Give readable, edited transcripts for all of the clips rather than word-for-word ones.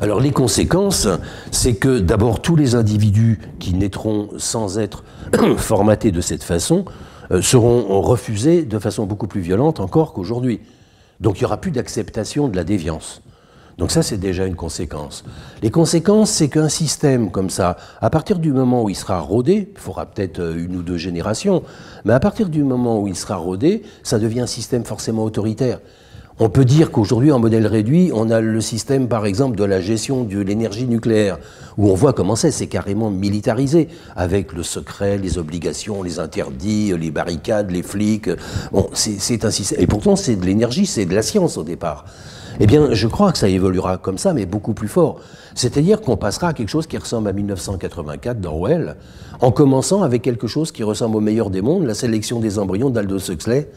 Alors les conséquences, c'est que d'abord tous les individus qui naîtront sans être formatés de cette façon seront refusés de façon beaucoup plus violente encore qu'aujourd'hui. Donc il n'y aura plus d'acceptation de la déviance. Donc ça, c'est déjà une conséquence. Les conséquences, c'est qu'un système comme ça, à partir du moment où il sera rodé, il faudra peut-être 1 ou 2 générations, mais à partir du moment où il sera rodé, ça devient un système forcément autoritaire. On peut dire qu'aujourd'hui, en modèle réduit, on a le système, par exemple, de la gestion de l'énergie nucléaire, où on voit comment c'est carrément militarisé, avec le secret, les obligations, les interdits, les barricades, les flics. Bon, c'est un système. Et pourtant, c'est de l'énergie, c'est de la science au départ. Eh bien, je crois que ça évoluera comme ça, mais beaucoup plus fort. C'est-à-dire qu'on passera à quelque chose qui ressemble à 1984 d'Orwell, en commençant avec quelque chose qui ressemble au meilleur des mondes, la sélection des embryons d'Aldous Huxley.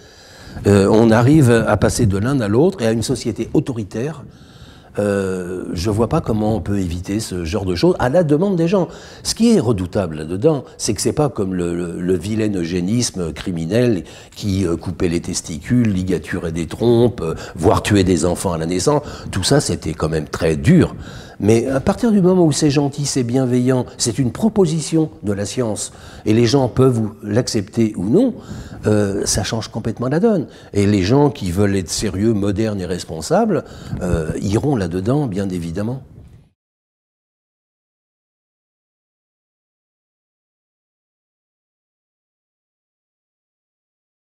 On arrive à passer de l'un à l'autre et à une société autoritaire. Je vois pas comment on peut éviter ce genre de choses à la demande des gens. Ce qui est redoutable là-dedans, c'est que c'est pas comme le vilain eugénisme criminel qui coupait les testicules, ligaturait des trompes, voire tuait des enfants à la naissance. Tout ça, c'était quand même très dur. Mais à partir du moment où c'est gentil, c'est bienveillant, c'est une proposition de la science, et les gens peuvent l'accepter ou non, ça change complètement la donne. Et les gens qui veulent être sérieux, modernes et responsables iront là-dedans, bien évidemment.